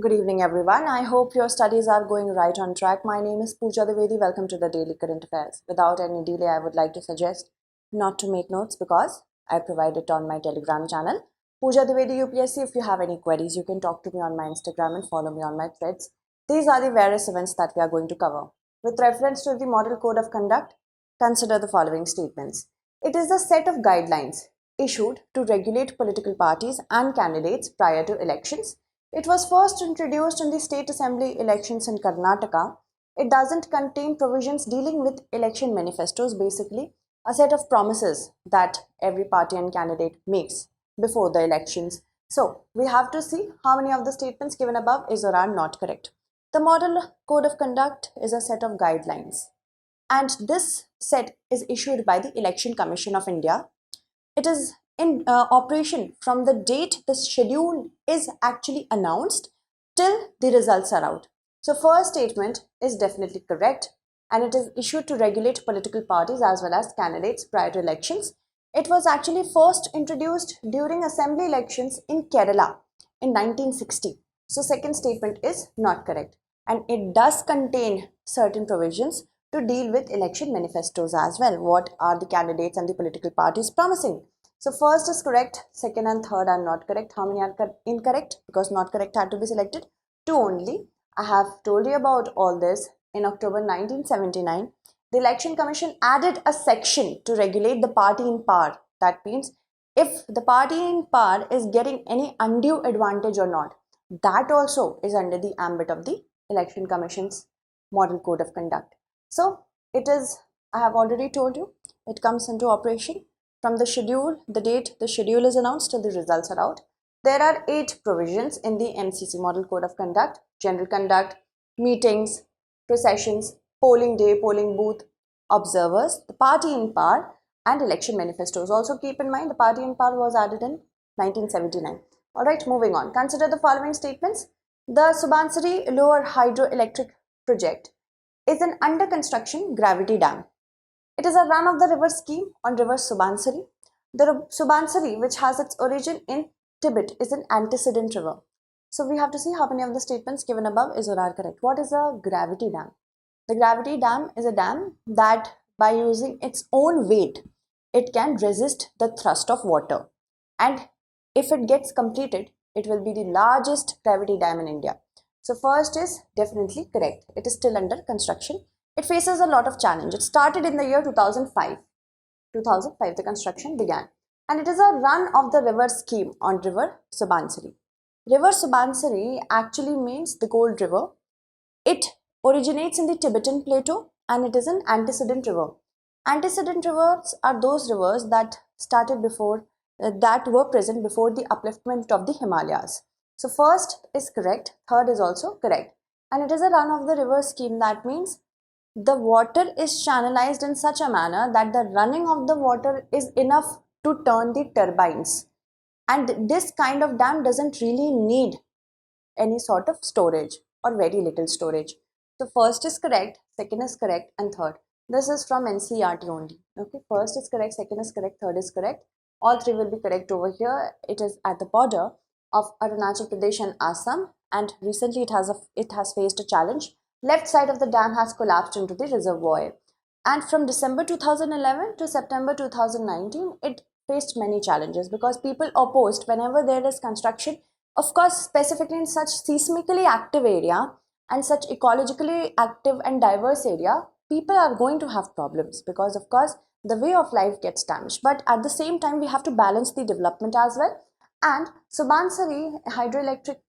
Good evening, everyone. I hope your studies are going right on track. My name is Pooja Dwivedi. Welcome to the Daily Current Affairs. Without any delay, I would like to suggest not to make notes because I provide it on my Telegram channel, Pooja Dwivedi UPSC. If you have any queries, you can talk to me on my Instagram and follow me on my threads. These are the various events that we are going to cover. With reference to the Model Code of Conduct, consider the following statements. It is a set of guidelines issued to regulate political parties and candidates prior to elections. It was first introduced in the state assembly elections in Karnataka. It doesn't contain provisions dealing with election manifestos, basically, a set of promises that every party and candidate makes before the elections. So, we have to see how many of the statements given above is or are not correct. The Model Code of Conduct is a set of guidelines, and this set is issued by the Election Commission of India. It is in operation from the date the schedule is actually announced till the results are out. So first statement is definitely correct, and it is issued to regulate political parties as well as candidates prior to elections. It was actually first introduced during assembly elections in Kerala in 1960. So second statement is not correct, and it does contain certain provisions to deal with election manifestos as well. What are the candidates and the political parties promising? So first is correct, second and third are not correct. How many are incorrect? Because not correct had to be selected. Two only. I have told you about all this. In October 1979, the Election Commission added a section to regulate the party in power. That means if the party in power is getting any undue advantage or not, that also is under the ambit of the Election Commission's Model Code of Conduct. So it is, I have already told you, it comes into operation from the schedule, the date the schedule is announced till the results are out. There are 8 provisions in the MCC Model Code of Conduct: general conduct, meetings, processions, polling day, polling booth, observers, the party in power, and election manifestos. Also keep in mind the party in power was added in 1979. Alright, moving on. Consider the following statements. The Subansiri River hydroelectric project is an under construction gravity dam. It is a run-of-the-river scheme on river Subansiri. The Subansiri, which has its origin in Tibet, is an antecedent river. So we have to see how many of the statements given above is or are correct. What is a gravity dam? The gravity dam is a dam that by using its own weight, it can resist the thrust of water. And if it gets completed, it will be the largest gravity dam in India. So first is definitely correct. It is still under construction. It faces a lot of challenge. It started in the year 2005. 2005 the construction began, and it is a run of the river scheme on river Subansiri. River Subansiri actually means the gold river. It originates in the Tibetan plateau and it is an antecedent river. Antecedent rivers are those rivers that started before, that were present before the upliftment of the Himalayas. So first is correct, third is also correct, and it is a run of the river scheme. That means the water is channelized in such a manner that the running of the water is enough to turn the turbines, and this kind of dam doesn't really need any sort of storage or very little storage. So first is correct, second is correct, and third. This is from NCERT only. Okay, first is correct, second is correct, third is correct. All three will be correct over here. It is at the border of Arunachal Pradesh and Assam, and recently it has faced a challenge. Left side of the dam has collapsed into the reservoir, and from December 2011 to September 2019, it faced many challenges because people opposed whenever there is construction. Of course, specifically in such seismically active area and such ecologically active and diverse area, people are going to have problems because of course the way of life gets damaged. But at the same time, we have to balance the development as well. And Subansiri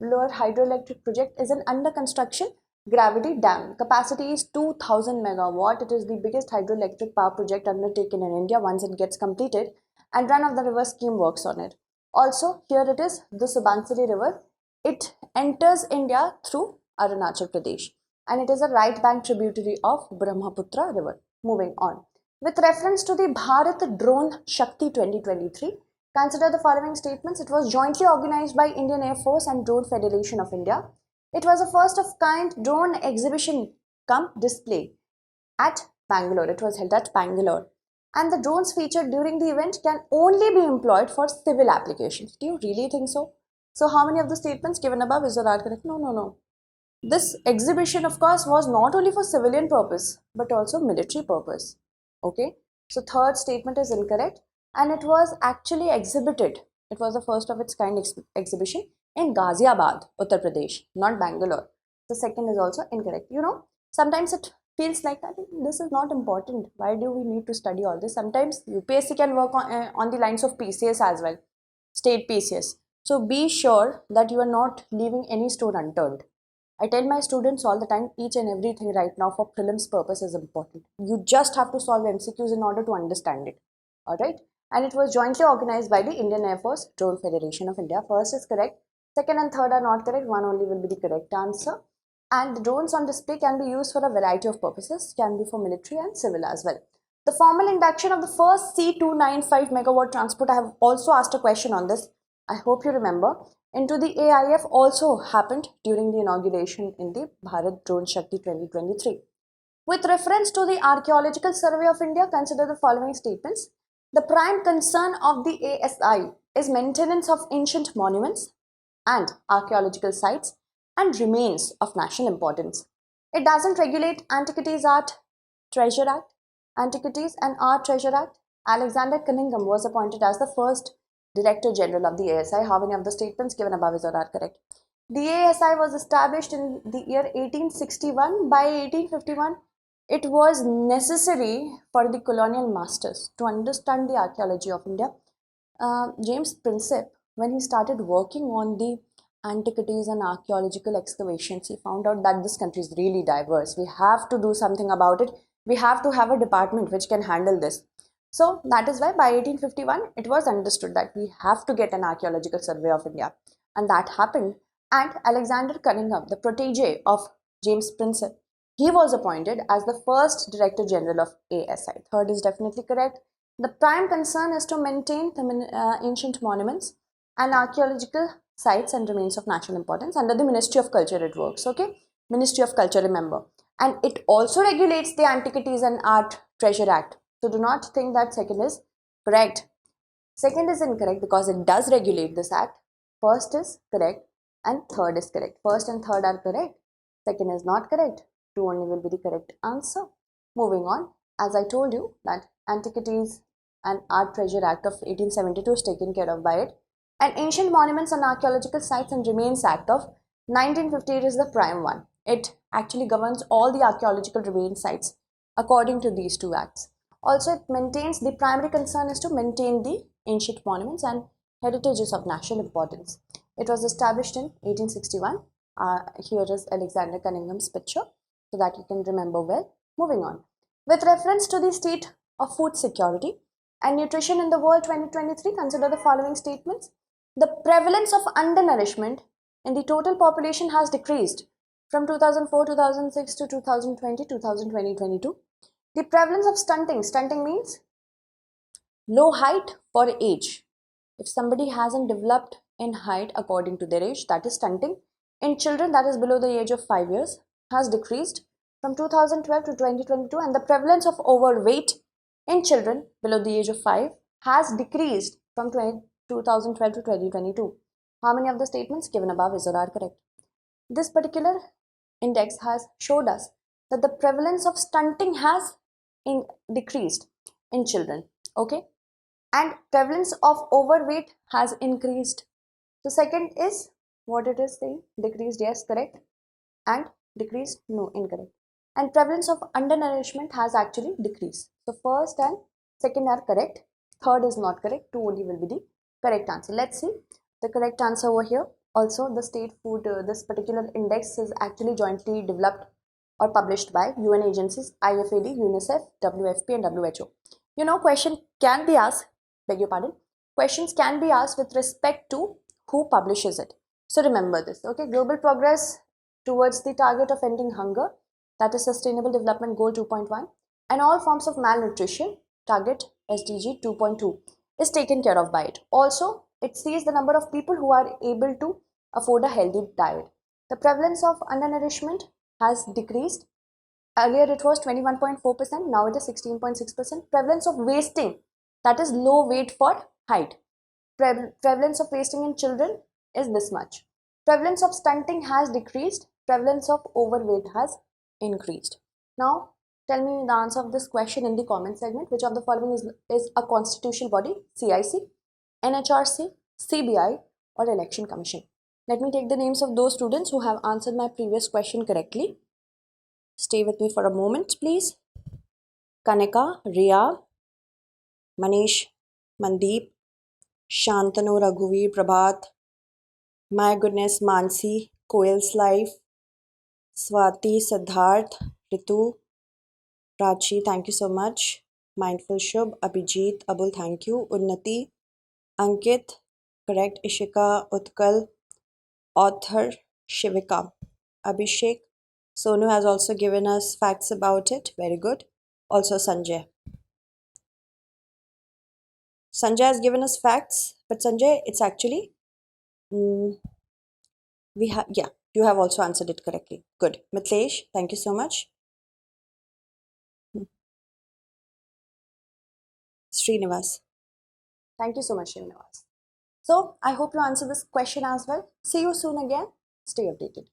lower hydroelectric project is an under construction gravity dam. Capacity is 2000 megawatt. It is the biggest hydroelectric power project undertaken in India once it gets completed, and run of the river scheme works on it. Also, here it is, the Subansiri River. It enters India through Arunachal Pradesh, and it is a right bank tributary of Brahmaputra River. Moving on. With reference to the Bharat Drone Shakti 2023, consider the following statements. It was jointly organized by Indian Air Force and Drone Federation of India. It was a first of kind drone exhibition cum display at Bangalore. It was held at Bangalore. And the drones featured during the event can only be employed for civil applications. Do you really think so? So how many of the statements given above is or are correct? No, no, no. This exhibition, of course, was not only for civilian purpose, but also military purpose. Okay, so third statement is incorrect, and it was actually exhibited. It was the first of its kind exhibition in Ghaziabad, Uttar Pradesh, not Bangalore. The second is also incorrect. You know, sometimes it feels like that this is not important. Why do we need to study all this? Sometimes UPSC can work on the lines of PCS as well, state PCS. So be sure that you are not leaving any stone unturned. I tell my students all the time, each and everything right now for prelims purpose is important. You just have to solve MCQs in order to understand it. Alright? And it was jointly organized by the Indian Air Force Drone Federation of India. First is correct. Second and third are not correct. One only will be the correct answer. And the drones on display can be used for a variety of purposes. Can be for military and civil as well. The formal induction of the first C295 megawatt transport, I have also asked a question on this. I hope you remember. Into the AIF also happened during the inauguration in the Bharat Drone Shakti 2023. With reference to the Archaeological Survey of India, consider the following statements. The prime concern of the ASI is maintenance of ancient monuments and archaeological sites and remains of national importance. It doesn't regulate Antiquities Art Treasure Act, Antiquities and Art Treasure Act. Alexander Cunningham was appointed as the first Director General of the ASI. How many of the statements given above is or are correct? The ASI was established in the year 1861. By 1851, it was necessary for the colonial masters to understand the archaeology of India. James Prinsep, when he started working on the antiquities and archaeological excavations, he found out that this country is really diverse. We have to do something about it. We have to have a department which can handle this. So that is why by 1851, it was understood that we have to get an archaeological survey of India. And that happened. And Alexander Cunningham, the protege of James Prinsep, he was appointed as the first Director General of ASI. Third is definitely correct. The prime concern is to maintain the ancient monuments and archaeological sites and remains of national importance. Under the Ministry of Culture it works, okay? Ministry of Culture, remember. And it also regulates the Antiquities and Art Treasure Act. So do not think that second is correct. Second is incorrect because it does regulate this act. First is correct and third is correct. First and third are correct. Second is not correct. Two only will be the correct answer. Moving on, as I told you that Antiquities and Art Treasure Act of 1872 is taken care of by it. And Ancient Monuments and Archaeological Sites and Remains Act of 1958 is the prime one. It actually governs all the archaeological remains sites according to these two acts. Also, it maintains the primary concern is to maintain the ancient monuments and heritages of national importance. It was established in 1861. Here is Alexander Cunningham's picture so that you can remember well. Moving on. With reference to the state of food security and nutrition in the world 2023, consider the following statements. The prevalence of undernourishment in the total population has decreased from 2004, 2006 to 2020, 2020, 22. The prevalence of stunting means low height for age. If somebody hasn't developed in height according to their age, that is stunting. In children, that is below the age of 5 years, has decreased from 2012 to 2022, and the prevalence of overweight in children below the age of 5 has decreased from 2012 to 2022. How many of the statements given above is or are correct? This particular index has showed us that the prevalence of stunting has decreased in children, okay, and prevalence of overweight has increased. So second is what it is saying, decreased, yes, correct, and decreased, no, incorrect. And prevalence of undernourishment has actually decreased. So first and second are correct, third is not correct, two only will be the correct answer. Let's see the correct answer over here. Also, the state food, this particular index is actually jointly developed or published by UN agencies, IFAD, UNICEF, WFP and WHO. You know, question can be asked, beg your pardon, questions can be asked with respect to who publishes it. So remember this, okay? Global progress towards the target of ending hunger, that is Sustainable Development Goal 2.1, and all forms of malnutrition, target SDG 2.2, is taken care of by it. Also, it sees the number of people who are able to afford a healthy diet. The prevalence of undernourishment has decreased. Earlier it was 21.4%, now it is 16.6%. Prevalence of wasting, that is low weight for height. Prevalence of wasting in children is this much. Prevalence of stunting has decreased, prevalence of overweight has increased. Now, tell me the answer of this question in the comment segment. Which of the following is a constitutional body? CIC, NHRC, CBI, or Election Commission? Let me take the names of those students who have answered my previous question correctly. Stay with me for a moment, please. Kanika, Riya, Manish, Mandeep, Shantanu, Raghuveer, Prabhat, my goodness, Mansi, Koel's Life, Swati, Siddharth, Ritu, Prachi, thank you so much. Mindful Shubh, Abhijit, Abul, thank you. Unnati, Ankit, correct. Ishika, Utkal, author, Shivika, Abhishek. Sonu has also given us facts about it. Very good. Also Sanjay. Sanjay has given us facts, but Sanjay, it's actually we have, yeah, you have also answered it correctly. Good. Mitlesh, thank you so much. Srinivas, thank you so much, Srinivas. So I hope you answer this question as well. See you soon again. Stay updated.